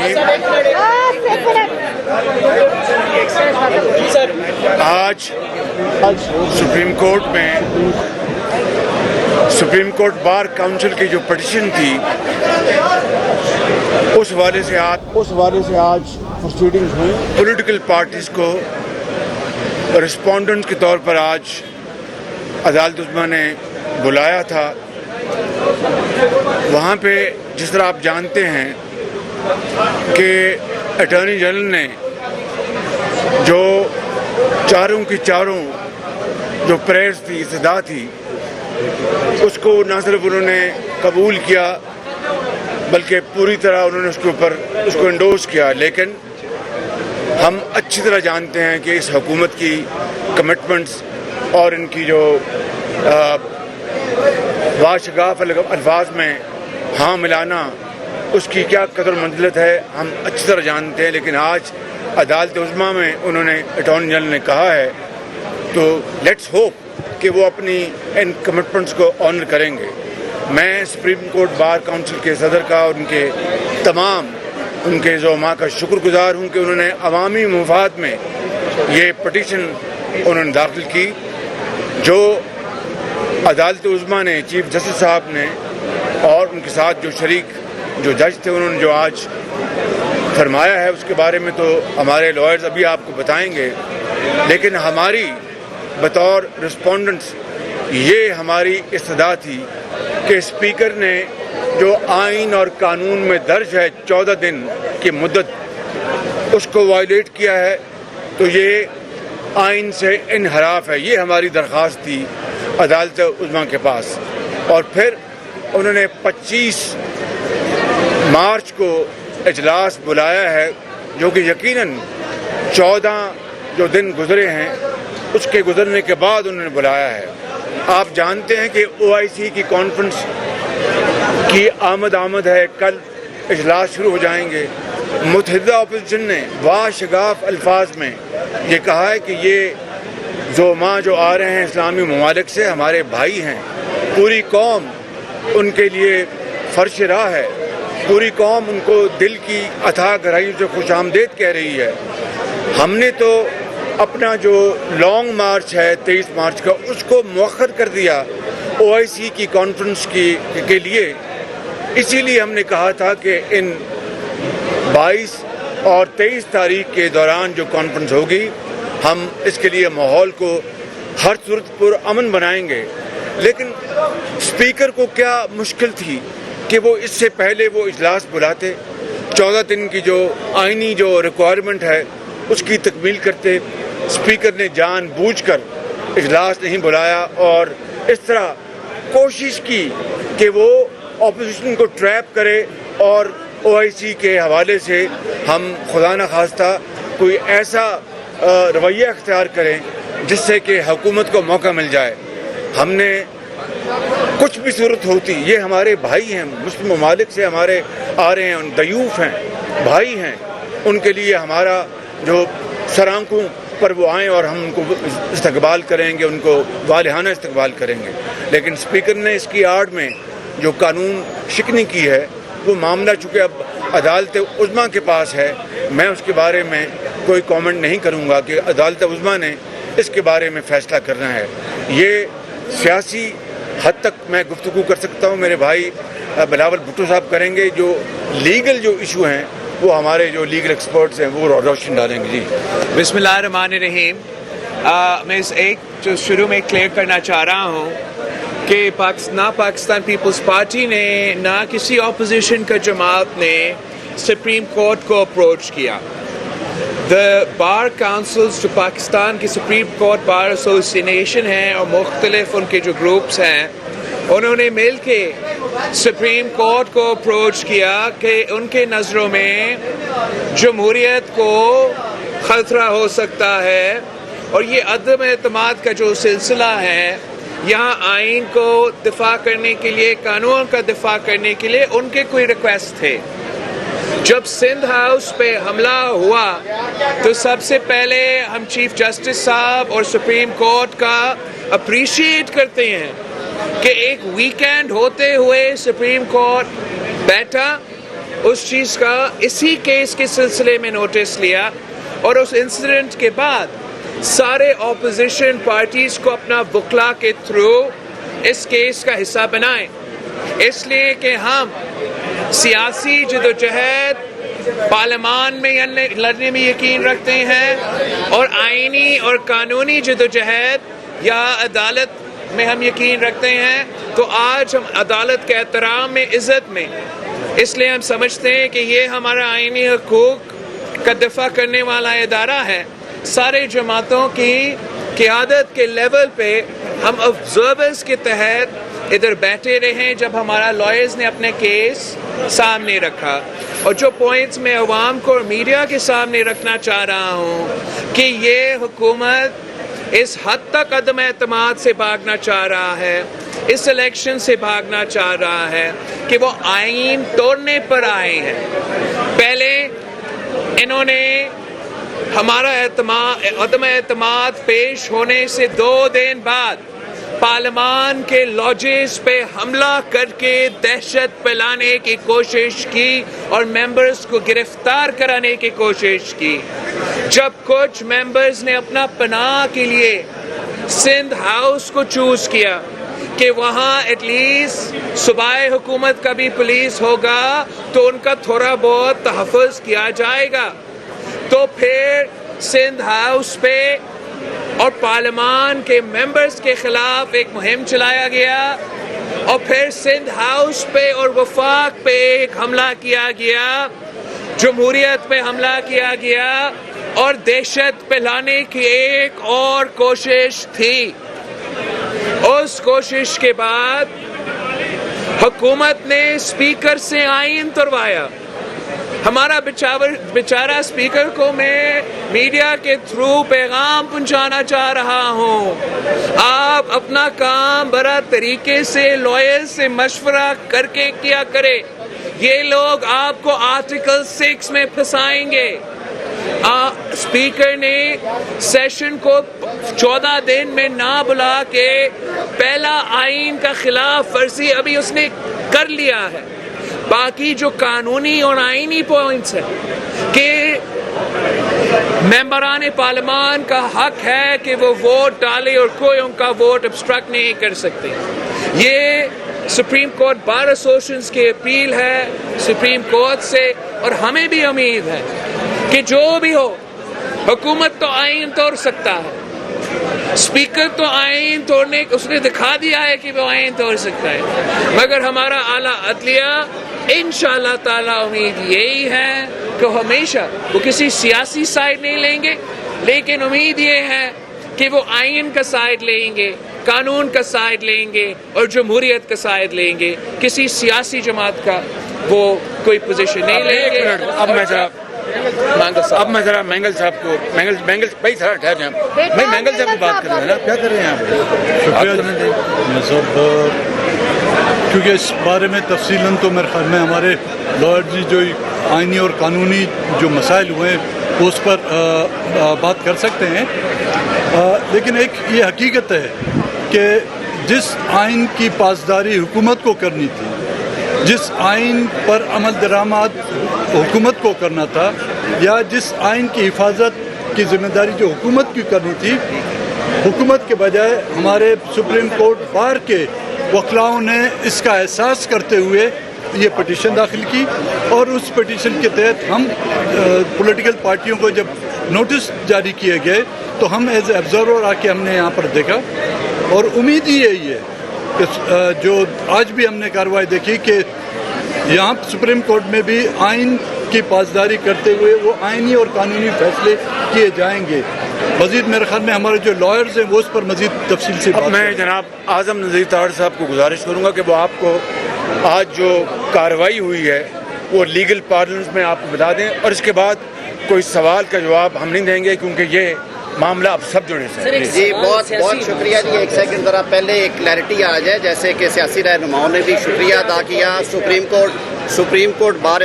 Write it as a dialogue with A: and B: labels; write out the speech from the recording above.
A: الرحیم. آج supreme court bar council کی جو پٹیشن تھی اس حوالے سے آج پروسیڈنگز ہوئی. پولیٹیکل پارٹیز کو رسپونڈنٹ کے طور پر آج عدالت عظمیٰ نے بلایا تھا. وہاں پہ جس طرح آپ جانتے ہیں کہ اٹارنی جنرل نے جو چاروں کی چاروں جو پریس تھی، استدعا تھی، اس کو نہ صرف انہوں نے قبول کیا بلکہ پوری طرح انہوں نے اس کو انڈورس کیا. لیکن ہم اچھی طرح جانتے ہیں کہ اس حکومت کی کمٹمنٹس اور ان کی جو واشگاف الفاظ میں ہاں ملانا، اس کی کیا قدر منزلت ہے ہم اچھی طرح جانتے ہیں. لیکن آج عدالت عظمیٰ میں انہوں نے اٹارنی جنرل نے کہا ہے تو لیٹس ہوپ کہ وہ اپنی ان کمٹمنٹس کو آنر کریں گے. میں سپریم کورٹ بار کونسل کے صدر کا اور ان کے تمام ان کے زعماء کا شکر گزار ہوں کہ انہوں نے عوامی مفاد میں یہ پٹیشن انہوں نے داخل کی. جو عدالت عظمیٰ نے، چیف جسٹس صاحب نے اور ان کے ساتھ جو شریک جو جج تھے، انہوں نے جو آج فرمایا ہے اس کے بارے میں تو ہمارے لائرز ابھی آپ کو بتائیں گے. لیکن ہماری بطور رسپونڈنٹس یہ ہماری استدعا تھی کہ اسپیکر نے جو آئین اور قانون میں درج ہے 14 دن کی مدت، اس کو وائلیٹ کیا ہے تو یہ آئین سے انحراف ہے. یہ ہماری درخواست تھی عدالت عظمیٰ کے پاس. اور پھر انہوں نے 25 مارچ کو اجلاس بلایا ہے، جو کہ یقیناً 14 جو دن گزرے ہیں اس کے گزرنے کے بعد انہوں نے بلایا ہے. آپ جانتے ہیں کہ OIC کی کانفرنس کی آمد ہے، کل اجلاس شروع ہو جائیں گے. متحدہ اپوزیشن نے واشگاف الفاظ میں یہ کہا ہے کہ یہ زعماء جو آ رہے ہیں اسلامی ممالک سے، ہمارے بھائی ہیں، پوری قوم ان کے لیے فرش راہ ہے، پوری قوم ان کو دل کی اتھاہ گہرائیوں سے خوش آمدید کہہ رہی ہے. ہم نے تو اپنا جو لانگ مارچ ہے 23 مارچ کا اس کو مؤخر کر دیا OIC کی کانفرنس کے لیے. اسی لیے ہم نے کہا تھا کہ ان 22 اور 23 تاریخ کے دوران جو کانفرنس ہوگی ہم اس کے لیے ماحول کو ہر صورت پر امن بنائیں گے. لیکن اسپیکر کو کیا مشکل تھی کہ وہ اس سے پہلے وہ اجلاس بلاتے، 14 دن کی جو آئینی جو ریکوائرمنٹ ہے اس کی تکمیل کرتے. اسپیکر نے جان بوجھ کر اجلاس نہیں بلایا اور اس طرح کوشش کی کہ وہ اپوزیشن کو ٹریپ کرے اور OIC کے حوالے سے ہم خدا نخواستہ کوئی ایسا رویہ اختیار کریں جس سے کہ حکومت کو موقع مل جائے. ہم نے کچھ بھی صورت ہوتی، یہ ہمارے بھائی ہیں، مسلم ممالک سے ہمارے آ رہے ہیں، ضیوف ہیں، بھائی ہیں، ان کے لیے ہمارا جو سرآنکھوں پر وہ آئیں اور ہم ان کو استقبال کریں گے، ان کو والہانہ استقبال کریں گے. لیکن اسپیکر نے اس کی آڑ میں جو قانون شکنی کی ہے وہ معاملہ چونکہ اب عدالت عظمیٰ کے پاس ہے، میں اس کے بارے میں کوئی کامنٹ نہیں کروں گا کہ عدالت عظمیٰ نے اس کے بارے میں فیصلہ کرنا ہے. یہ سیاسی حد تک میں گفتگو کر سکتا ہوں، میرے بھائی بلاول بھٹو صاحب کریں گے. جو لیگل جو ایشو ہیں وہ ہمارے جو لیگل ایکسپرٹس ہیں وہ روشن ڈالیں گے. جی
B: بسم اللہ الرحمن الرحیم. میں اس ایک جو شروع میں کلیئر کرنا چاہ رہا ہوں کہ نہ پاکستان پیپلز پارٹی نے نہ کسی اپوزیشن کا جماعت نے سپریم کورٹ کو اپروچ کیا. The Bar Councils جو پاکستان کی سپریم کورٹ بار ایسوسیشن ہیں اور مختلف ان کے جو گروپس ہیں، انہوں نے مل کے سپریم کورٹ کو اپروچ کیا کہ ان کے نظروں میں جمہوریت کو خطرہ ہو سکتا ہے اور یہ عدم اعتماد کا جو سلسلہ ہے، یہاں آئین کو دفاع کرنے کے لیے، قانون کا دفاع کرنے کے لیے ان کے کوئی ریکویسٹ تھے. جب سندھ ہاؤس پہ حملہ ہوا تو سب سے پہلے ہم چیف جسٹس صاحب اور سپریم کورٹ کا اپریشیٹ کرتے ہیں کہ ایک ویکینڈ ہوتے ہوئے سپریم کورٹ بیٹھا اس چیز کا اسی کیس کے سلسلے میں نوٹس لیا اور اس انسیڈنٹ کے بعد سارے اپوزیشن پارٹیز کو اپنا وکلا کے تھرو اس کیس کا حصہ بنائیں، اس لیے کہ ہم سیاسی جدوجہد پارلیمان میں لڑنے میں یقین رکھتے ہیں اور آئینی اور قانونی جدوجہد یا عدالت میں ہم یقین رکھتے ہیں. تو آج ہم عدالت کے احترام میں، عزت میں، اس لیے ہم سمجھتے ہیں کہ یہ ہمارا آئینی حقوق کا دفاع کرنے والا ادارہ ہے. سارے جماعتوں کی قیادت کے لیول پہ ہم آبزرورز کے تحت ادھر بیٹھے رہے جب ہمارا لائرز نے اپنے کیس سامنے رکھا. اور جو پوائنٹس میں عوام کو اور میڈیا کے سامنے رکھنا چاہ رہا ہوں کہ یہ حکومت اس حد تک عدم اعتماد سے بھاگنا چاہ رہا ہے، اس الیکشن سے بھاگنا چاہ رہا ہے کہ وہ آئین توڑنے پر آئے ہیں. پہلے انہوں نے ہمارا عدم اعتماد پیش ہونے سے 2 دن بعد پارلیمان کے لاجز پہ حملہ کر کے دہشت پھیلانے کی کوشش کی اور ممبرز کو گرفتار کرانے کی کوشش کی. جب کچھ ممبرز نے اپنا پناہ کے لیے سندھ ہاؤس کو چوز کیا کہ وہاں ایٹ لیسٹ صوبائی حکومت کا بھی پولیس ہوگا تو ان کا تھوڑا بہت تحفظ کیا جائے گا، تو پھر سندھ ہاؤس پہ اور پارلیمان کے ممبرز کے خلاف ایک مہم چلایا گیا اور پھر سندھ ہاؤس پہ اور وفاق پہ ایک حملہ کیا گیا، جمہوریت پہ حملہ کیا گیا اور دہشت پھیلانے کی ایک اور کوشش تھی. اس کوشش کے بعد حکومت نے اسپیکر سے آئین توڑوایا. ہمارا بیچارہ اسپیکر کو میں میڈیا کے تھرو پیغام پہنچانا چاہ رہا ہوں، آپ اپنا کام بڑا طریقے سے لائر سے مشورہ کر کے کیا کرے. یہ لوگ آپ کو آرٹیکل 6 میں پھنسائیں گے. اسپیکر نے سیشن کو 14 دن میں نہ بلا کے پہلا آئین کا خلاف ورزی ابھی اس نے کر لیا ہے. باقی جو قانونی اور آئینی پوائنٹس ہیں کہ ممبران پارلیمان کا حق ہے کہ وہ ووٹ ڈالے اور کوئی ان کا ووٹ ابسٹرکٹ نہیں کر سکتے. یہ سپریم کورٹ بار ایسوسیشن کی اپیل ہے سپریم کورٹ سے، اور ہمیں بھی امید ہے کہ جو بھی ہو حکومت تو آئین توڑ سکتا ہے، اسپیکر تو آئین توڑنے اس نے دکھا دیا ہے کہ وہ آئین توڑ سکتا ہے، مگر ہمارا اعلیٰ عدلیہ انشاءاللہ تعالی امید یہی ہے کہ ہمیشہ وہ کسی سیاسی سائڈ نہیں لیں گے، لیکن امید یہ ہے کہ وہ آئین کا سائڈ لیں گے، قانون کا سائڈ لیں گے اور جمہوریت کا سائڈ لیں گے. کسی سیاسی جماعت کا وہ کوئی پوزیشن نہیں لیں گے.
A: اب میں ذرا مینگل صاحب کو مینگل بھائی ذرا ٹھہر جائیں، میں مینگل صاحب کی بات کر رہے ہیں نا، کیا کر رہے ہیں آپ؟
C: شکریہ صاحب، کیونکہ اس بارے میں تفصیلاً تو میرے خیال میں ہمارے لائر جی جو آئینی اور قانونی جو مسائل ہوئے ہیں اس پر بات کر سکتے ہیں، لیکن ایک یہ حقیقت ہے کہ جس آئین کی پاسداری حکومت کو کرنی تھی، جس آئین پر عمل درآمد حکومت کو کرنا تھا، یا جس آئین کی حفاظت کی ذمہ داری جو حکومت کی کرنی تھی، حکومت کے بجائے ہمارے سپریم کورٹ بار کے وکلاؤں نے اس کا احساس کرتے ہوئے یہ پٹیشن داخل کی، اور اس پٹیشن کے تحت ہم پولیٹیکل پارٹیوں کو جب نوٹس جاری کیے گئے تو ہم ایز اے آبزرور آ کے ہم نے یہاں پر دیکھا، اور امید ہی یہی ہے کہ جو آج بھی ہم نے کارروائی دیکھی کہ یہاں سپریم کورٹ میں بھی آئین کی پاسداری کرتے ہوئے وہ آئینی اور قانونی فیصلے کیے جائیں گے. مزید میرے خیال میں ہمارے جو لائرز ہیں وہ اس پر مزید تفصیل سے بات
A: میں جناب اعظم نذیر تاہڑ صاحب کو گزارش کروں گا کہ وہ آپ کو آج جو کارروائی ہوئی ہے وہ لیگل پارلنس میں آپ کو بتا دیں، اور اس کے بعد کوئی سوال کا جواب ہم نہیں دیں گے کیونکہ یہ معاملہ اب سب جڑے سے.
D: جی بہت بہت شکریہ جی. ایک سیکنڈ ذرا پہلے ایک کلیئرٹی آ جائے، جیسے کہ سیاسی رہنماؤں نے بھی شکریہ ادا کیا. Supreme court bar